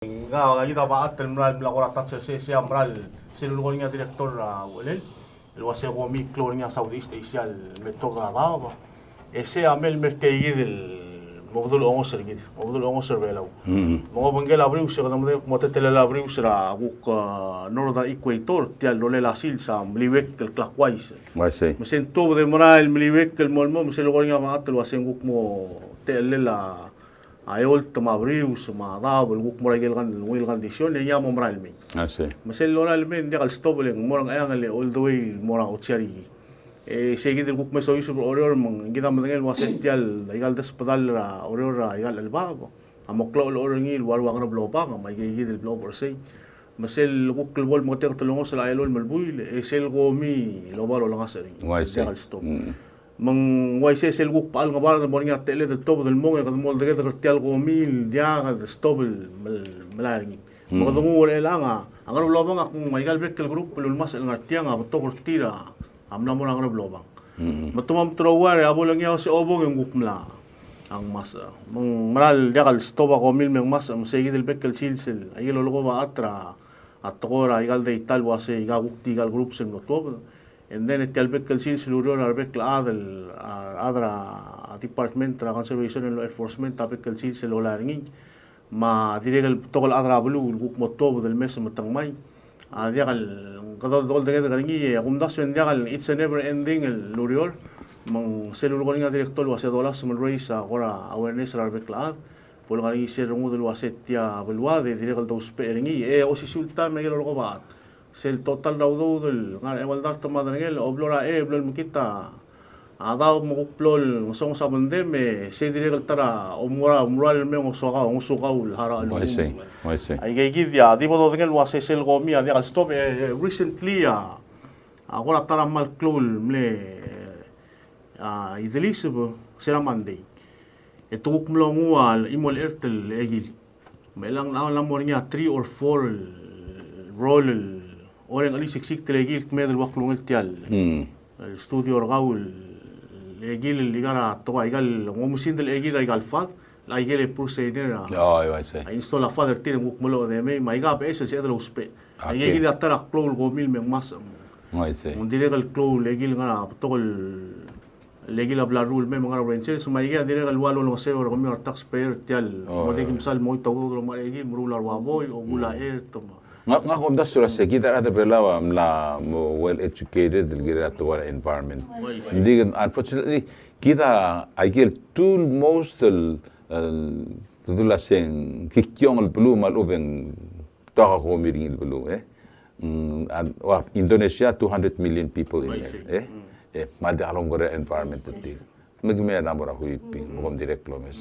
Nga ida ba at mral mla ko ratat sa mral silulong niya direktor walel wase ko mi klor niya Southeast Asia metto graba ba ese amel mertegi del mogdul ongo sergid mogdul ongo servelaw mo bangel abriu sa kadam mo tetela abriu sa guk northern equator tial lole la sil sa mliwek tel clockwise mesen to de mral mliwek tel molmo silulong niya ba at wase guk mo telela ayol tamabriu sama dab guk moragel kan wil condition ya mo mral mi masel loral men dia kal stobling morang ayang le all the way morang ochari seguid el guk meso isu oror mong gida madangel wasetial igal despadal ra oror ra igal albabo amoklo oror ngil warwang na blopa may gigid el blopa say masel guk bol motek tulungos la ayol malbuil esel gomi lobalo langasari dia kal stop mang waise sel guk paal nga barang mo nga tele del topo del mong kad mo de tial go mil dia kad stobel malaringi magdungu wala langa ang lobang akong maigal bek kel grupo lulmas ang artiang ab to kurtira amna mo ang lobang matumam trowa abo lang yaw si obong yung gukmla ang mas mang maral dia kal stoba ko mil meng mas ang segi del bek kel silsil ay lolo ba atra at tokora igal de ital wase igaguk tigal group sen no topo. And then it kalbek kalsin silurion arbek la adra department tra conservation and law enforcement tapik kalsin silola ringi ma diregal tokol adra bulu guk motobo del mes matangmay dia kal kadol de ringi akumdasyon dia kal it's a never ending el lurior mang selul ko nga director wase dolas mal raise agora awareness arbek la pol ringi ser ngudul wasetia bulwa de diregal dos pe ringi o si sulta megel ko ba sel total daudo del ngar ewaldar tomadangel oblora blol mukita adaw mo kuplol song sa bandeme se diregal tara omura mural me ngo soga ngo sugaul hara alu ay gigidya di bodo dangel wase sel gomi adi al stop recently agora tara mal klol mle idelisebo sera monday etuk mlongu al imol ertel egil melang lang mo niya 3 or 4 roll orang ali siksik telegil kmedel waklung tial studio orgaul egil ligara toga igal ngomusin del egil igal fad la igel procedure install a father tire guk molo de me maiga pes se edel uspe egil atara klol gomil me mas un diregal klol egil ngara togol legil abla rule me ngara renche so maiga diregal walo no se or gomi taxpayer tial modig misal moy tawdo lo egil murular waboy o gula toma nga kung das sura se kita ada belawa la well educated del gira to our environment hindi unfortunately kita agil tool most tudula sen kikyong al blue mal ubeng toka ko miring il blue Indonesia 200 million people in there mada along gore environment ti magme na mora huiping mo direct lomes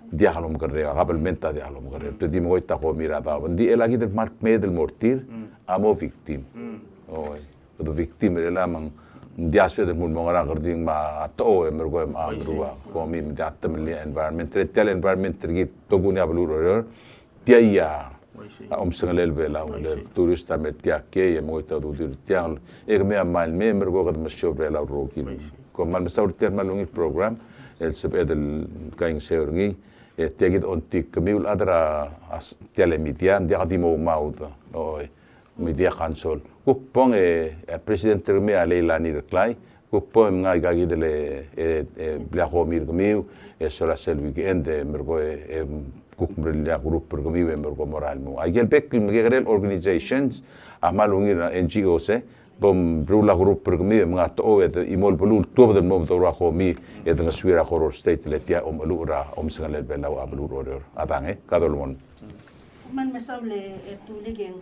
dia halom kerre agabel menta dia halom kerre to di mo ita ko mirada di elagi del mark medel mortir amo victim do victim lamang dia swe del mun mongara gerding ma to emergo ma ruwa ko mi dia tamli environment tel environment tergi to gunya blur dia ya sengalel bela turista metia ke mo ita do dir tiang me mal me emergo gad masyo bela roki ko mal saur ter malungi program el sebedel kaing seorngi tegid ontik kamiul adra telemitia dia di mo mauta media consol kupong president terme alela ni reklai kupong nga gagidele bla homir kamiu sola sel weekend mergo kukmrilla group kamiu mergo moral mo agel bek mgerel organizations amalungi na NGOs bom brula group kami mga to imol bulul to del mom to ra ko mi nga swira ko state letia alura sengalel belaw ablur order atange kadolmon man masawle tuligeng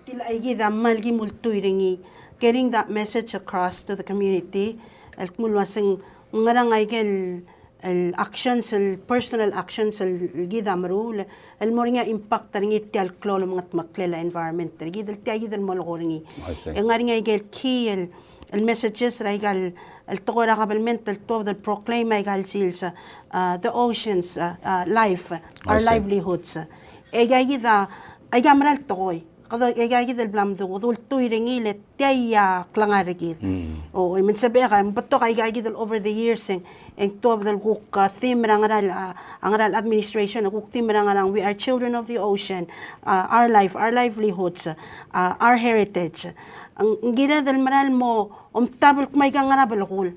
tila ay gidammal gi multuiringi getting that message across to the community el kumulwasing ngarang ay gel el actions el personal actions el gidamru el moringa impact taringi tial klolo mga maklela environment gidel tiagidel molgoringi ngaringa gel key el messages raigal el tokora kabelment el to the proclaim ay gal silsa the oceans life our livelihoods ay gida ay gamral toy kada igagid el blam do dul tuiringi le tiya klangarigid o men sabi ka bato ka igagid over the years en to del guk theme rangaral angaral administration guk theme rangarang we are children of the ocean, our life, our livelihoods, our heritage. Ang gina del maral mo tabel kumay kang ngarabal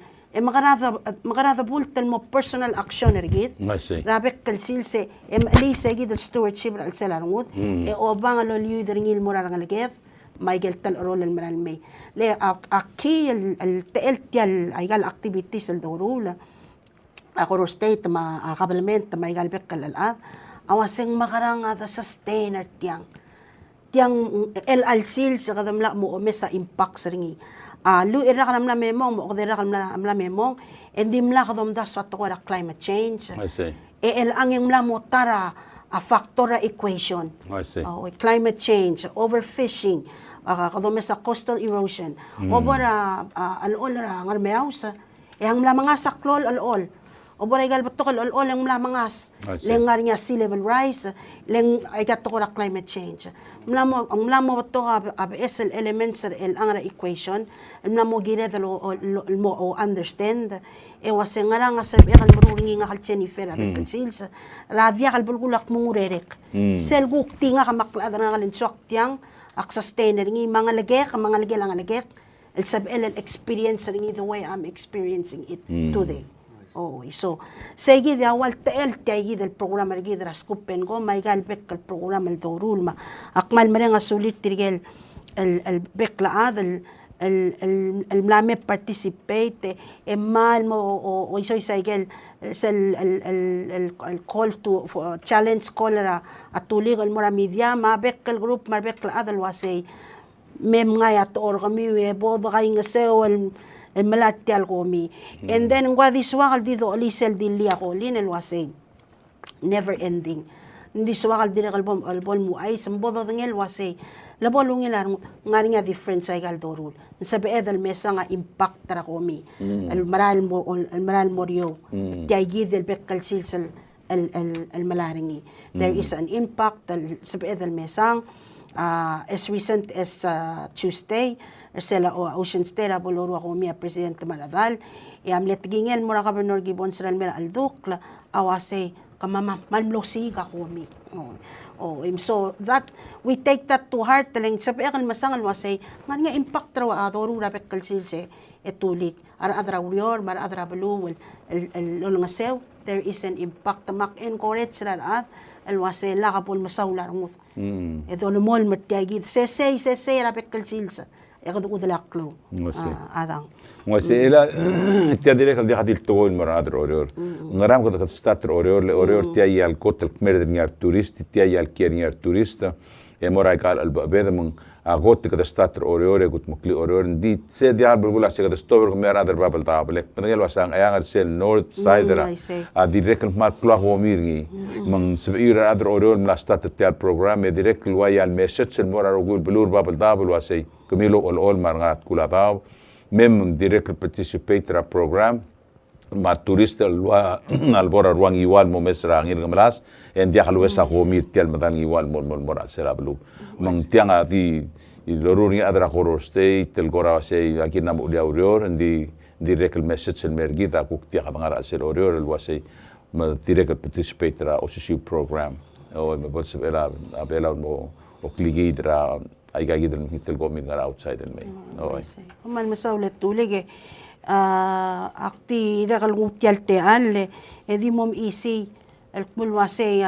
magarada bultal mo personal action ergid. Rabek kalsil se lisa gid stewardship al selarngud o bang lo leader ngil morar ngalget Michael tal rol al maral may le aki al tial ay gal activities al dorula ako state ma kabalment may gal bek kal al awaseng makarang ada sustainer tiang el alsil sa kadamla mo mesa impact sa ringi lu ira kanam na memong mo kadira kanam na memong endim la kadom da sa to climate change I see. el angem la mo tara a factor equation I see. Climate change, overfishing, kadom sa coastal erosion obora alol ra ngarmeaus ang mga saklol alol obora igal bato kal alol ang mga leng nga sea level rise leng ay gato ko climate change mlamo bato abs elements el ang equation mlamo gire mo understand wase nga nga sabi kal mururingi nga kal Jennifer sils rabia kal bulgulak mungurerek sel gukti nga kamakla nga kalinswak tiang ak sustainer ngi mga lagek lang lagek el sabi el experience ngi the way I'm experiencing it today. So sige dia wal tel tayi del programa gid raskupen ko may galbek el programa el dorul ma akmal mare nga sulit tirgel el beklaad el mlame participate mal mo o isoy saigel el call to challenge cholera atulig el mora media ma bekkel group ma beklaad el wasay mem nga at or kami we bodo kay nga seo el malati al komi and then ngwa diswakal dito alisel dilia ko linel wasay never ending hindi swakal dire albol mo ay sambodo ngel wasay labolong ilar nga difference ay galdorul sabi edal mesa nga impact tra komi al maral mo rio tay gid el bekkal silsal el malaringi there is an impact sabi edal mesang as recent as Tuesday sela Ocean State boloro ako mi presidente Maladal amlet gingel mura Governor Gibbon Sral Mera Aldukla awase kamama malmlosi ka ko mi so that we take that to heart teleng sabi akal masangal wasay man nga impact raw adoro rapet kalsilse etulik adra urior mar adra balul el nga sew there is an impact mak encourage sila el wasay la kapul masawlar ngut edol mol matiyagi se rapet kalsilse ياخذوا ذلاكلو هذا وسيلا تياديلك دي خديل تقول مرادر اوريور نرام كده ستاتر اوريور تيا الكوت الكمير نيار توريست تيا الكير نيار توريست يمورا قال البيد من اغوت كده ستاتر اوريور قلت مكلي اوريور دي سي دي بقول اسك كده ستوبر مرادر بابل تابلك بدل واسان ايان سيل نورث سايدرا ادي ريكل مار كلا هو ميرغي من سبير ادر اوريور من ستاتر تيا بروجرام ديريكل ويا المسج المورا رجول بلور بابل تابل واسي Camilo all marngat kulatao mem direct participate ra program mar turista albora ruang iwal mo mesra ngil ngamalas en dia halwe sa ko mir tel madan iwal mo mora sera blu mang tiang ati loruri adra koro state tel gora se akina mo dia urior di direct message el mergita ku tia ngara sel urior el wase ma direct participate ra OCC program o me bolsa abela mo o kligidra ay gagid ng hitel gomin nga outside and may man masawlet tulig akti rakal ngutial te alle edi mom isi el kumulwase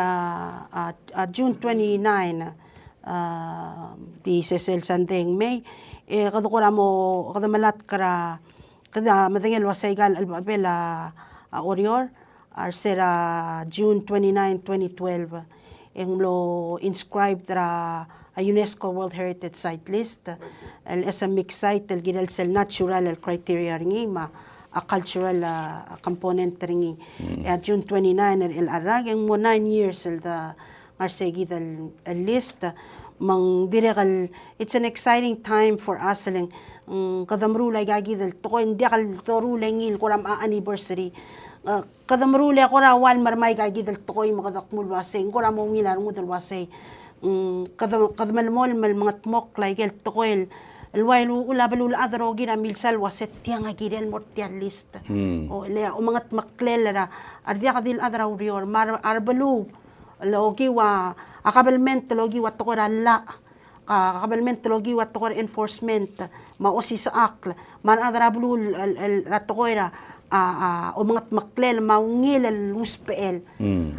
June 29 di sesel sandeng may kadukura mo kadamalat kara kada madangel wasay gal albabela orior arsera June 29 2012 ang lo inscribed ra a UNESCO World Heritage Site List, el mixed site, el ginal sel natural, el criteria ringi, a cultural component ringi. June 29, el arag, mo 9 years, el da ngarsegi el list, mang direkal, it's an exciting time for us, el kadamrulay gagi del to, hindi kal torulay ngil, kuram anniversary, kadamrulay ko ra wal marmay gagi del to, makadakmul wasay, kuram mo ngilar mo del wasay, قد ملمول مل mga tmok la igel tokoel الوايل ولا بلولا أذروجين أميل سلوى ستيان أجيرين مرتيان ليست أو لا ومعت مقلل لا أرضي هذه الأذرا وريور مار أربلو لوجي وقبل منت لوجي وتقول لا قبل منت لوجي وتقول enforcement ما أسيس أقل مار أذرا بلو الرتقويرا ومعت مقلل ما ونيل الوسبل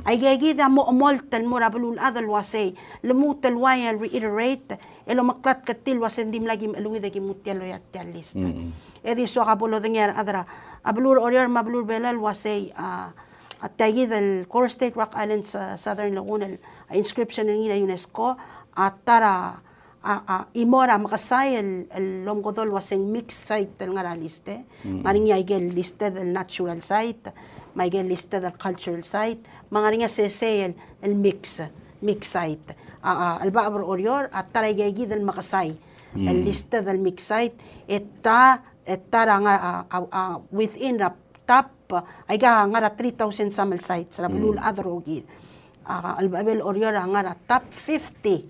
أي جيدا مولت المرابلو الأذر واسي لموت الوايل reiterate elo maklat katil wasen dim lagi maluwi dagi mutialo ya list edi so kabolo dengar adra ablur oriar mablur belal wasay atayid el Core State Rock Islands Southern Laguna inscription ni la UNESCO atara imora makasay el lomgodol waseng mixed site el ngara liste ngaring ya igel liste del natural site may igel liste del cultural site mangaring ya sesay el mix site البعبر أوريور أترى جيد المقصاي الليستة الميكس سايت الترى within the top أيجا عنا 3000 سامل سايت ربلول أذروجين البعبر أوريور عنا top 50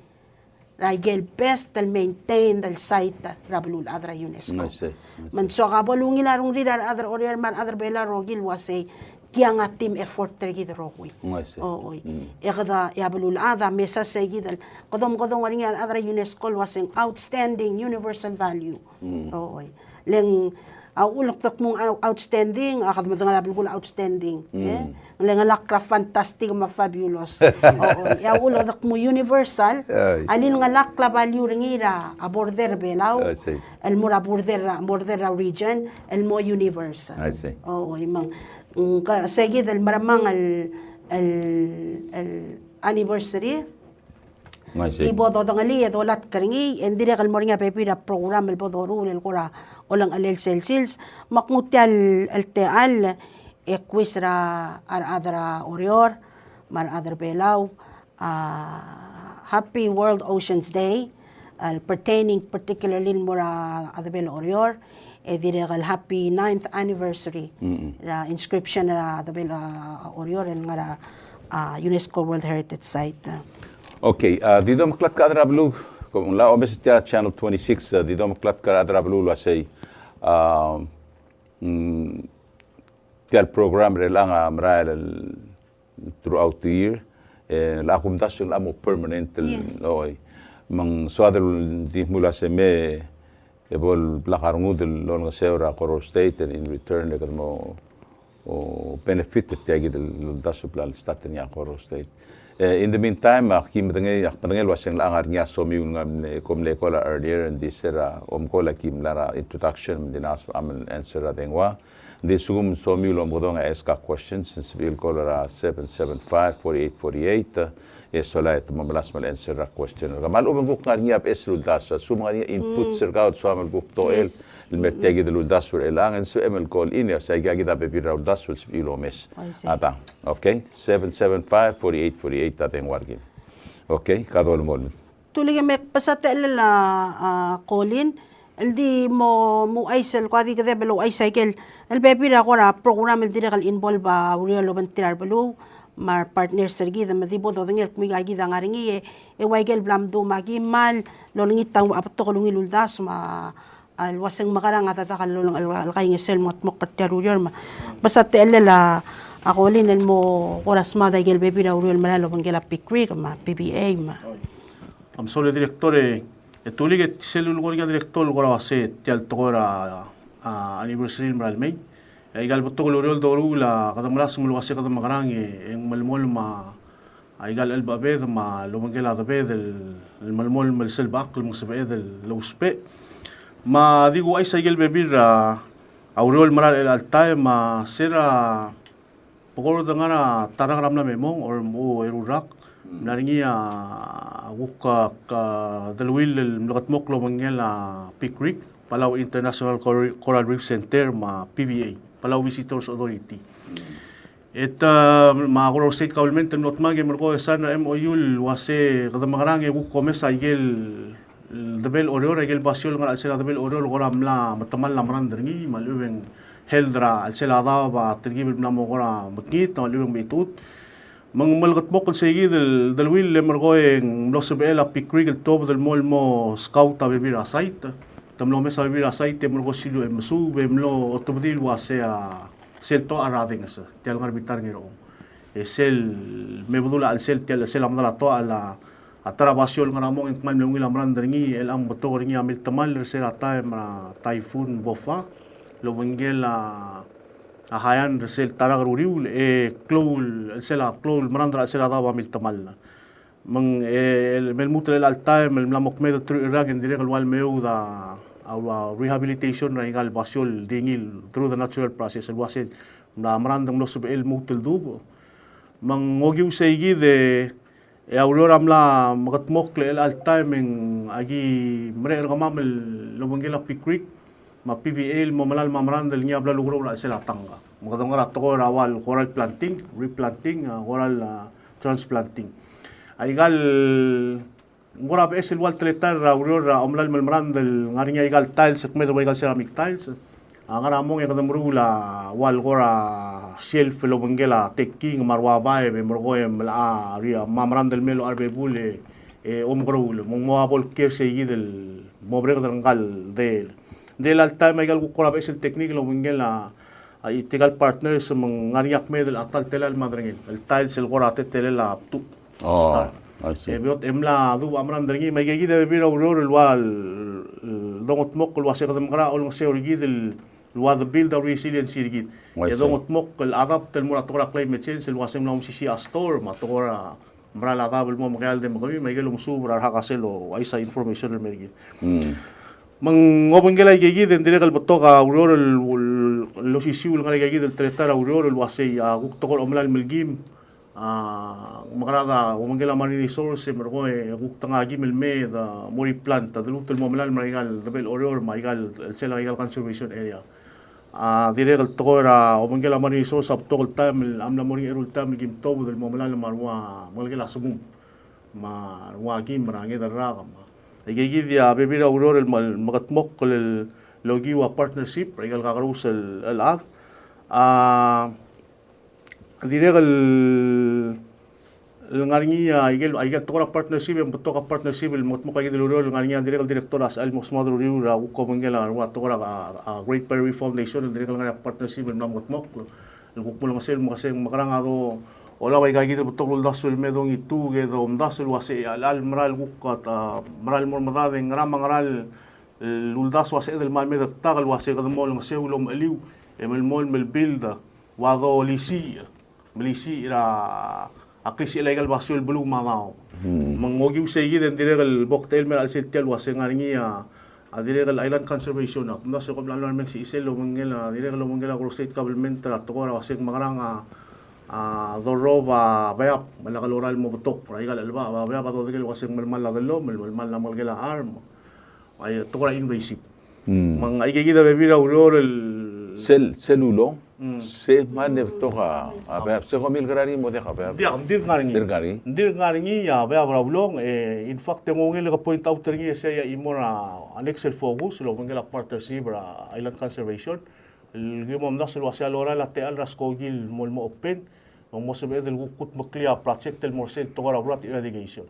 رايجل best المينتين السايت ربلول أذرا يونسكو من سوغا بولونgi larong ridar أذر أوريور من أذر بيلا روجيل واسي tiang team effort tergi rohui oi egda ya belul ada mesa segidal kodom waring ya adra UNESCO wasing outstanding universal value oi leng ulok tak mong outstanding akad mo nga label outstanding leng lakra fantastic ma fabulous ya ulok tak mo universal alin nga lakla value ringira a border belaw el mura border region el mo universal oi mang seguid el maramang el anniversary ibodo dangali dolat karingi endire kal moringa pepira program el bodoru el kora olang alel sels makmutyal el teal equisra ar adra orior mar adra belaw happy world oceans day pertaining particularly mora adabel orior dire kal happy 9th anniversary la inscription na adabel orior el ngara UNESCO World Heritage Site. Okay, dito maklat ka adrablu, kung la omes channel 26, dito maklat ka adrablu la say tial program relang amral throughout the year, la akumtasyon la mo permanent oy mang swadel di mula se me ebol blakarngud lon seura Core State in return le mo o benefit tagi del dasupla stat ni Core State. In the meantime, kim madangay wasang langar niya somiun ngam komle kola earlier and this era kola kim lara introduction dinas amal answer dengwa this sugum somiul modong ask questions since we'll kola 775-4848 sola et mamalas mal answer question gamal ubang guk niya eslu daswa sumanga niya input sergaut so amal guk toel المرتاجي دلول داسور الان سو امل كول ان سا جاجي دا بيبيرا داسور سبيلو مس اتا اوكي 775-4848 تاتين وارجين اوكي كادول مول تولي مك بسات لا كولين الدي مو ايسل قادي كده بلو اي سايكل البيبيرا قرا بروجرام الديرال انفولف وريالو بنتيرال بلو mar partner sergi da madi bodo dengel kumi gagi da ngaringi e waigel blam do magi mal lolingi taw apto kolungi luldas ma al wasang makarang atatakal lang al kay ngisel mo kateruyor ma basta la ako lin mo oras ma da gel baby da urol malalo bangela pikri ma PBA ma am solo directore tulige selul gorga director gora wase tial togora anniversary mal may ay gal botto urol doru la kada malas mul wase kada makarang en malmol ma ay gal alba bed ma lo bangela da bed el malmol mal sel baql musabed lo uspe ma digo ay sa igel bebir aurol maral el altae ma sera pokor dangara tarang ramna memong or mo erurak naringi wuka ka dalwil mlakat moklo mangela Pickwick Palau International Coral Reef Center ma PBA Palau Visitors Authority ma Core State Government not mage merko sana MOU wase kada makarang wuk komesa igel dabel orior egel basyon nga alsela dabel orior goram la matamal la marandringi maluweng heldra alsela da ba tergi bilna mo gora makit maluweng bitut Mang malgat mo kung sige del will le margo en lo se ve la picrig el top del mol mo scout a vivir a site. Tam lo mes a vivir a site margo silu em sube mlo otobdil wa sea sento a rading sa. Tial ngarbitar ngiro. Es el me budula al sel tial sel amdala to ala a trabasyol nga namong en kman mlong ilam rander ngi el am boto ngi amil tamal resera time typhoon bofa lo bengela a hayan resel taraguriul clol sela clol marandra sela daba mil tamal mang el mutre el time el lamok medo irag en direct wal meuda our rehabilitation na ingal basyol dingil through the natural process el wasin na marandang lo sub el mutel dubo mang ogiu seigi de aurora amla magatmok el al time en agi mre gamamel lo bengela picric ma PBL mo malal mamrandel niya bla lugro la sila tanga magadong ra to rawal coral planting replanting coral transplanting aigal ngora be el wal tretar aurora amlal mamrandel ngarinya igal tiles kmedo igal ceramic tiles angara mong ekadamrula wal gora shelf lo bengela tekking marwa bae be morgoem la ria mamrandel melo arbe bule omgrol mong moabol kerse yidel mobreg dangal del alta may gal ko rabes el technique lo bengela ay tigal partners sa mga ngariyak medel atal telal madringil el tiles el gora tetel la tu I see. biot emla du amran dringi may gigi de bira uror el wal dongot mok el wase kadam gra ol ngse origid el wa the build the resilience irgid e dongot mok el agap tel mura tora climate change el wase mla sisi astor ma tora mra la gabel mo magal de magami may gelo musubra hakaselo ay sa information el mergid mang ngobengela gigi den dire kal botoka aurora lo sisiul ngala gigi del tretar aurora lo asay guktokol omlal milgim magrada ngobengela marine resource mergo guktanga gimel me da mori planta del utel momlal marigal del aurora marigal el sela marigal conservation area dire kal tokora ngobengela marine resource aptokol tam amla mori erul tam gim tobo del momlal marwa ngobengela sumum marwa gim rangi daragam igigid ya bebira aurora el magatmok el logiwa partnership regal gagarus el ad diregal el ngaringia igel tora partnership en toka partnership el magatmok igel aurora el ngaringia diregal directoras al mosmadro riura ko mengela wa tora a Great Prairie Foundation el diregal ngaringia partnership el magatmok el gukmul ngasel makaseng makarangado ola way gagid butol dasul medong ituge do dasul wase al mral gukat mral mormada de ngrama ngral luldas wase del mal med tagal wase gadmol ngse ulom aliu emel mol mel bilda wado lisi ira akrisi legal basul bulu mamao mangogi usayid en diregal boktel mer al siltel wase ngaringia diregal island conservation ak ndas ko plan men si isel lo mengela diregal lo mengela state government tra tokora wase magranga doroba bayap malakaloral mo butok raigal alba bayap ato digel waseng malmal la delo malmal la malgela arm ay tokora invasive mang ay gigida bebira aurora el celulo se mane toka bayap se komil grari mo de bayap dia dir ngaringi ya bayap raulong in fact mo ngel ka point out ringi sa ya imora anexel focus lo ngela partnership island conservation el gimom das lo hacia lora la te al raskogil molmo open mo sabi del gukut maklia project el morsel togara brat irrigation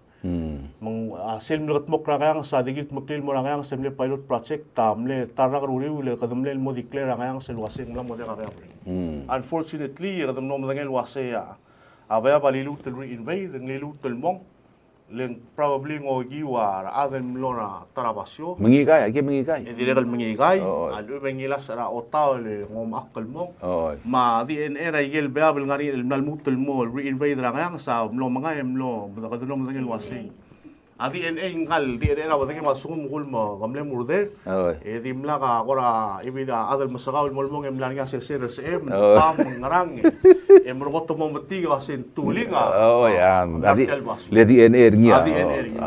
mang sel mlot mo krang sa digit maklil mo rang sa pilot project tamle tarag ruriu le kadamle mo declare rang sa wasing lang mo de kaya unfortunately kadam no mangel wase abaya balilut el reinvade nglilut el mong len probably ngogi war adem lora tarabasyo mengigay diregal mengigay alu mengilas ra otaw le ngom akal mo ma DNA ra igel beabel ngari el nalmutel mo reinvade ra ngang sa mlo mga emlo kadalo mo ngel wasi DNA ngal DNA ra wadagi masum gul mo gamle murder dimla ka gora ibida adal masagaw mo mo emla nga sa CRSM pam ngarang emro mo mati ka sin tulinga yan le DNA niya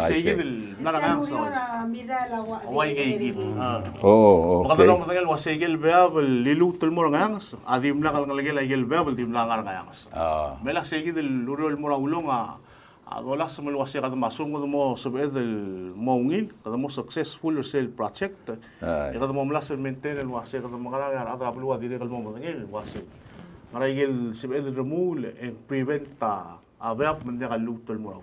sige del narangang sa way gigit okay mo tagal wasigel beabel lilutul mo ngang adim la kal ngalagel igel beabel dimla ngar ngang mela sige del lurol mo ra ulong adolas mo wasi kada masum mo subed del mongil kada mo successful sale project kada mo mlas maintain el wasi kada mo kara ada blua dire kal mo ngel wasi ngaraigel subed remove and prevent Abeap mende kalutol mo raw.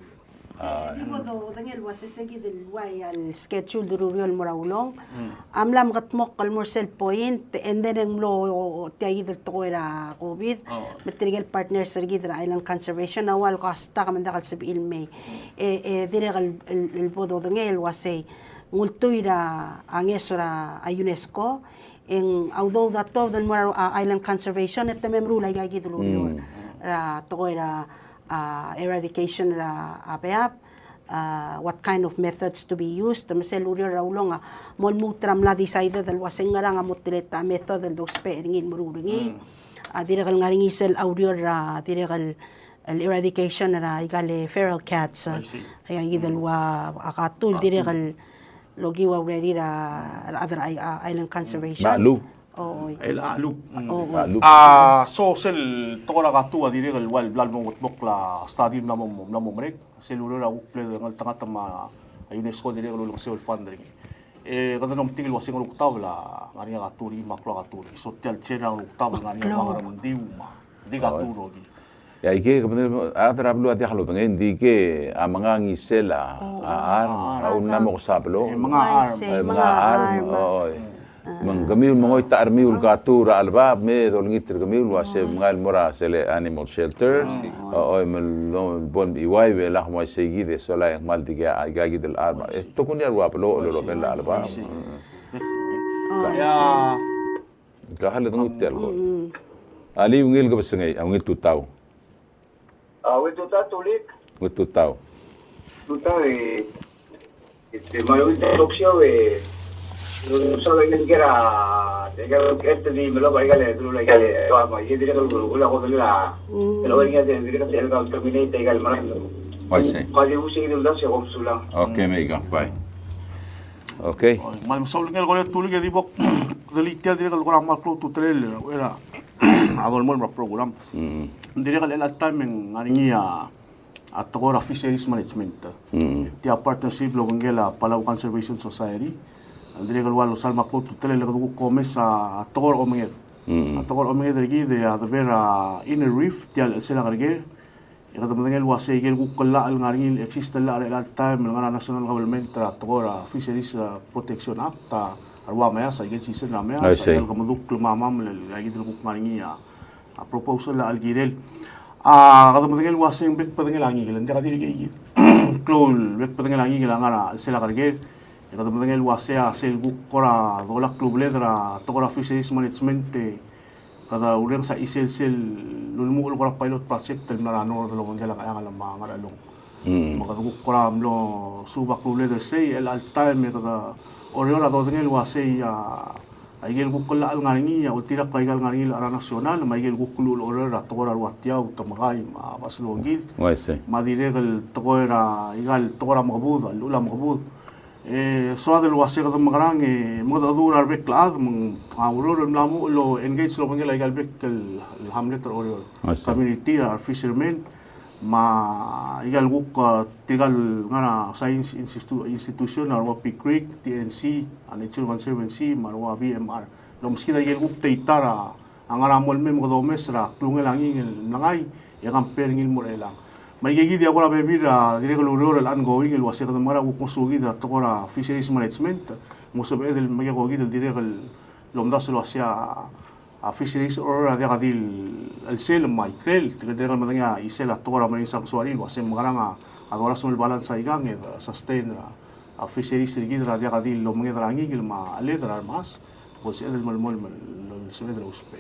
Di mo daw, dangil was isagi del way al schedule dururiol mo raulong. Amlam katmok kalmorsel point, and then ang lo tiagi del to era COVID. Material partner sergi del Island Conservation awal ko hasta kamanda kal sabi ilme. Dire kal el bodo dangil was ngultuira ang esora a UNESCO. En although dato del Island Conservation at memru lay gagi dururiol. To era eradication ra apeap, what kind of methods to be used. Masel uri raulong mol mutram la decide del waseng nga mutileta method del dos peringin mururingi. Direkal ngaringi sel audio ra direkal eradication ra igale feral cats. Ay idel wa akatul direkal logi wa ready ra other island conservation. Malu. El alup. Alup. So sel tokora katua dire kal wal blal mo bok la stadium na mo merek sel uro ra uple ngal tanga tama UNESCO dire kal ulong sel fund ring. Kada nom tingil wasing ulong tabla ngari katuri maklo katuri so tel chera ulong tabla ngari mangaram diuma di katuro di. Ya ike kemudian ada rablu ati halu pengen di ke mga ngisela arm na mo sablo mga arm من جميل ما هو يتأرمي والقاتور على الباب ما دول نيتر جميل واسه مغال مرا سله animal shelter أو من بون بيواي ولا هم يسيجي ده سلا مال دقيقة جاي ده الأربعة تكون يروى بلو لو بلا على الباب يا كهلا تنقول تلقو علي ونيل قبل سنة أو نيل توتاو وتوتا توليك وتوتاو توتا ما يقول توكسيو solo que era este di me lo va a gale tú le gale ma io dire che la cosa là lo venga dire che il terminate egal ma Vai sì. quasi usi che da se come sulla Ok, mega, vai. Ok. Ma solo ngel gole tuli ke di bok delitia dire kal mal klo tu trel era adol mol program. Dire kal el time ngaringi at tokora fisheries management. Ti partnership lo ngela Palau Conservation Society. Andre kal walo salma ko tu tele ko komes a tokor omenged. A tokor omenged dergi de a vera inner reef tial sela garger. Ika tamang ngel wase gel ku kala al ngaringil exist la al time ngana national government tra tokora fisheries protection act ta arwa maya sa gel season na maya sa gel kamuduk lumamam lagi dil ku ngaringi a proposal la al girel. Kada tamang ngel wase bek padang langi gel ndika dili gi klol bek padang langi gel ngana sela garger. Kada mengel wasea sel gukora dola club ledra tokora fisheries management kada urang sa isel lulmu ulkora pilot project tel narano do lo ngela kaya ngalam mga along mga gukora amlo suba club ledra say el time kada oriora do ngel wasea aigel gukola al ngaringi ya ultira kaigal ngaringi ara nasional maigel gukulu oriora tokora watiaw tamagai ma baslogil madiregel tokora igal tokora mabud lula mabud soal del wasi kata makarang mga adur arbek laad meng auror melamu lo engage lo panggil lagi albek el hamlet or community or fishermen ma igal guk tigal ngana science institution or Wapi Creek TNC Nature Conservancy marwa BMR lo meski igal guk teitara ang aramol me mga domes ra klungel angin langay yakam perngil morelang may gigi di ako na bebira dire ko luro el ongoing el wasi kada mara ko sugi da tokora fisheries management muso be del may ko gidel dire ko lomdas lo asia a fisheries or ada kadil el sel micrel tiga dire madanga isel tokora manin sanctuary wasi magaranga adora sumel balance sa igang sustain a fisheries gidra ada kadil lo mga drangi gil ma ledra mas ko si edel malmol lo se vedra uspe